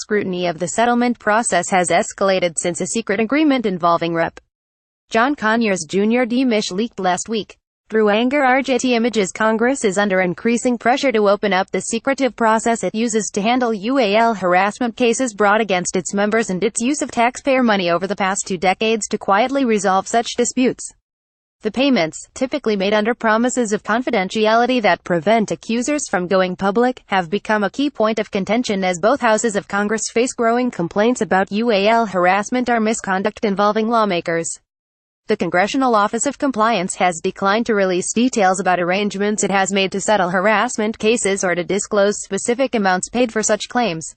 Scrutiny of the settlement process has escalated since a secret agreement involving Rep. John Conyers Jr. DMich leaked last week. Through AngererGetty Images Congress is under increasing pressure to open up the secretive process it uses to handle UAL harassment cases brought against its members and its use of taxpayer money over the past 2 decades to quietly resolve such disputes. The payments, typically made under promises of confidentiality that prevent accusers from going public, have become a key point of contention as both houses of Congress face growing complaints about UAL harassment or misconduct involving lawmakers. The Congressional Office of Compliance has declined to release details about arrangements it has made to settle harassment cases or to disclose specific amounts paid for such claims.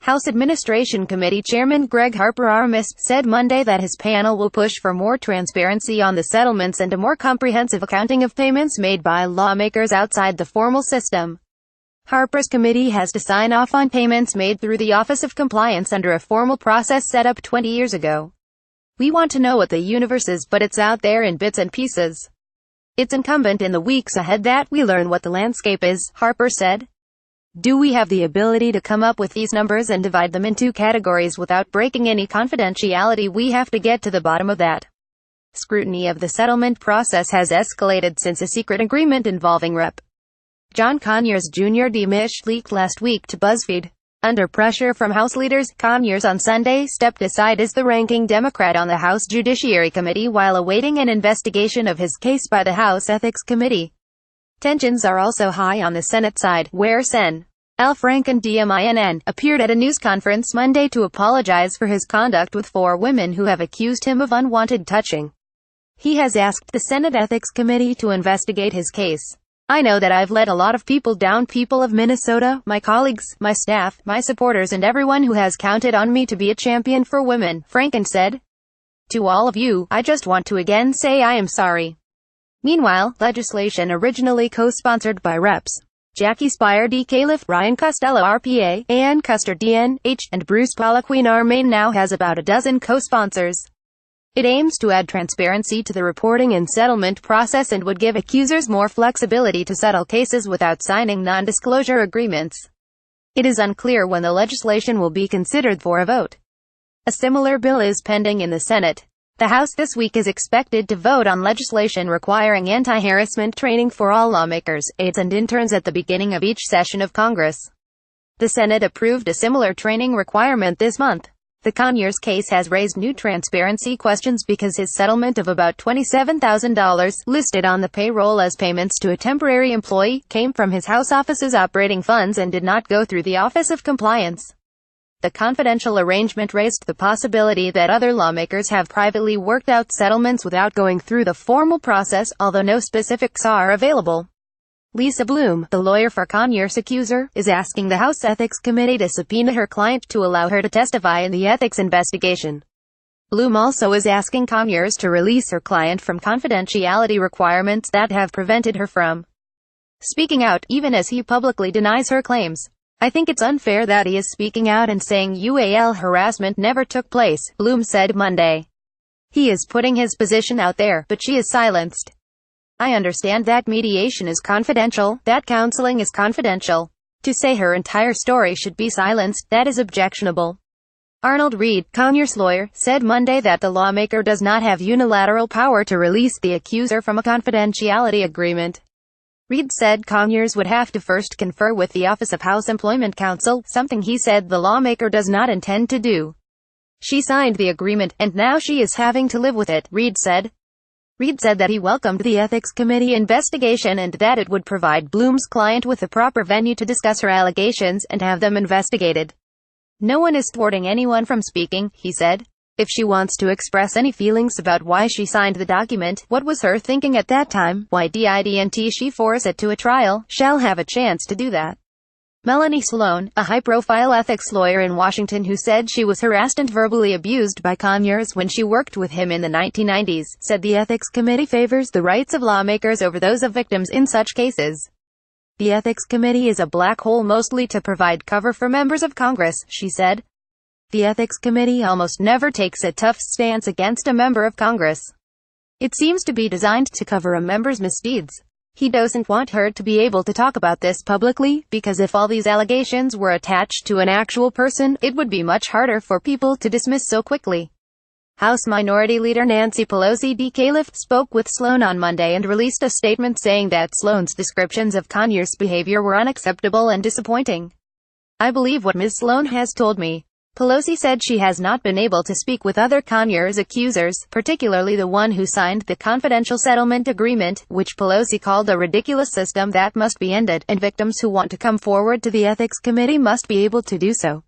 House Administration Committee Chairman Greg Harper said Monday that his panel will push for more transparency on the settlements and a more comprehensive accounting of payments made by lawmakers outside the formal system. Harper's committee has to sign off on payments made through the Office of Compliance under a formal process set up 20 years ago. "We want to know what the universe is, but it's out there in bits and pieces. It's incumbent in the weeks ahead that we learn what the landscape is," Harper said. "Do we have the ability to come up with these numbers and divide them into categories without breaking any confidentiality? We have to get to the bottom of that." Scrutiny of the settlement process has escalated since a secret agreement involving Rep. John Conyers Jr. DMich leaked last week to BuzzFeed. Under pressure from House leaders, Conyers on Sunday stepped aside as the ranking Democrat on the House Judiciary Committee while awaiting an investigation of his case by the House Ethics Committee. Tensions are also high on the Senate side, where Sen. Al Franken DMich appeared at a news conference Monday to apologize for his conduct with 4 women who have accused him of unwanted touching. He has asked the Senate Ethics Committee to investigate his case. "I know that I've let a lot of people down, people of Minnesota, my colleagues, my staff, my supporters and everyone who has counted on me to be a champion for women," Franken said. "To all of you, I just want to again say I am sorry." Meanwhile, legislation originally co-sponsored by Reps. Jackie Speier D. Califf, Ryan Costello RPA, Ann Custer DNH, and Bruce Poliquin R. Maine now has about a dozen co-sponsors. It aims to add transparency to the reporting and settlement process and would give accusers more flexibility to settle cases without signing non-disclosure agreements. It is unclear when the legislation will be considered for a vote. A similar bill is pending in the Senate. The House this week is expected to vote on legislation requiring anti-harassment training for all lawmakers, aides and interns at the beginning of each session of Congress. The Senate approved a similar training requirement this month. The Conyers case has raised new transparency questions because his settlement of about $27,000, listed on the payroll as payments to a temporary employee, came from his House office's operating funds and did not go through the Office of Compliance. The confidential arrangement raised the possibility that other lawmakers have privately worked out settlements without going through the formal process, although no specifics are available. Lisa Bloom, the lawyer for Conyers' accuser, is asking the House Ethics Committee to subpoena her client to allow her to testify in the ethics investigation. Bloom also is asking Conyers to release her client from confidentiality requirements that have prevented her from speaking out, even as he publicly denies her claims. "I think it's unfair that he is speaking out and saying UAL harassment never took place," Bloom said Monday. "He is putting his position out there, but she is silenced. I understand that mediation is confidential, that counseling is confidential. To say her entire story should be silenced, that is objectionable." Arnold Reed, Conyers' lawyer, said Monday that the lawmaker does not have unilateral power to release the accuser from a confidentiality agreement. Reed said Conyers would have to first confer with the Office of House Employment Counsel, something he said the lawmaker does not intend to do. "She signed the agreement, and now she is having to live with it," Reed said. Reed said that he welcomed the Ethics Committee investigation and that it would provide Bloom's client with a proper venue to discuss her allegations and have them investigated. "No one is thwarting anyone from speaking," he said. "If she wants to express any feelings about why she signed the document, what was her thinking at that time, why didn't she force it to a trial, she'll have a chance to do that." Melanie Sloan, a high-profile ethics lawyer in Washington who said she was harassed and verbally abused by Conyers when she worked with him in the 1990s, said the Ethics Committee favors the rights of lawmakers over those of victims in such cases. "The Ethics Committee is a black hole mostly to provide cover for members of Congress," she said. "The Ethics Committee almost never takes a tough stance against a member of Congress. It seems to be designed to cover a member's misdeeds." He doesn't want her to be able to talk about this publicly, because if all these allegations were attached to an actual person, it would be much harder for people to dismiss so quickly. House Minority Leader Nancy Pelosi D. Califf spoke with Sloan on Monday and released a statement saying that Sloan's descriptions of Conyers' behavior were unacceptable and disappointing. "I believe what Ms. Sloan has told me." Pelosi said she has not been able to speak with other Conyers accusers, particularly the one who signed the confidential settlement agreement, which Pelosi called a ridiculous system that must be ended, and victims who want to come forward to the Ethics Committee must be able to do so.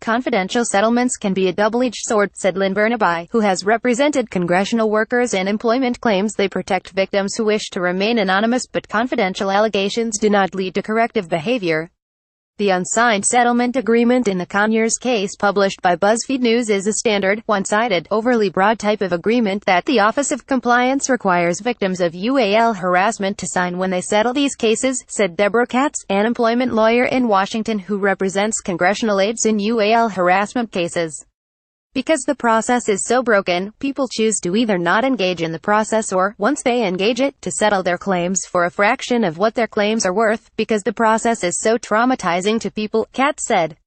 "Confidential settlements can be a double-edged sword," said Lynn Bernabe, who has represented congressional workers in employment claims. They protect victims who wish to remain anonymous, but confidential allegations do not lead to corrective behavior. The unsigned settlement agreement in the Conyers case published by BuzzFeed News is a standard, one-sided, overly broad type of agreement that the Office of Compliance requires victims of UAL harassment to sign when they settle these cases, said Deborah Katz, an employment lawyer in Washington who represents congressional aides in UAL harassment cases. Because the process is so broken, people choose to either not engage in the process or, once they engage it, to settle their claims for a fraction of what their claims are worth, because the process is so traumatizing to people, Katz said.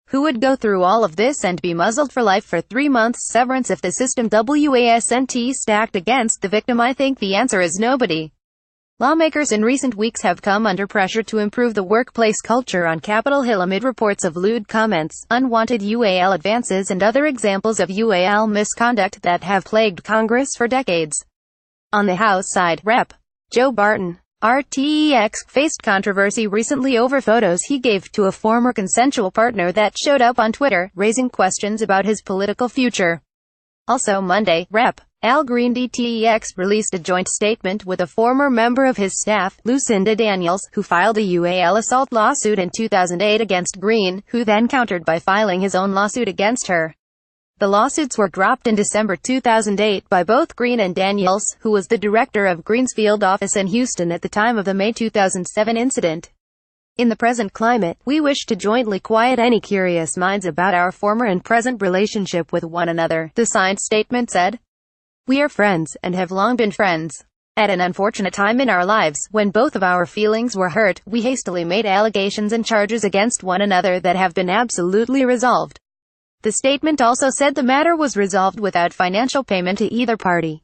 Who would go through all of this and be muzzled for life for 3 months severance if the system wasn't stacked against the victim? I think the answer is nobody. Lawmakers in recent weeks have come under pressure to improve the workplace culture on Capitol Hill amid reports of lewd comments, unwanted UAL advances and other examples of UAL misconduct that have plagued Congress for decades. On the House side, Rep. Joe Barton, RTX, faced controversy recently over photos he gave to a former consensual partner that showed up on Twitter, raising questions about his political future. Also Monday, Rep. Al Green DTEX released a joint statement with a former member of his staff, Lucinda Daniels, who filed a UAL assault lawsuit in 2008 against Green, who then countered by filing his own lawsuit against her. The lawsuits were dropped in December 2008 by both Green and Daniels, who was the director of Green's field office in Houston at the time of the May 2007 incident. In the present climate, we wish to jointly quiet any curious minds about our former and present relationship with one another, the signed statement said. We are friends, and have long been friends. At an unfortunate time in our lives, when both of our feelings were hurt, we hastily made allegations and charges against one another that have been absolutely resolved. The statement also said the matter was resolved without financial payment to either party.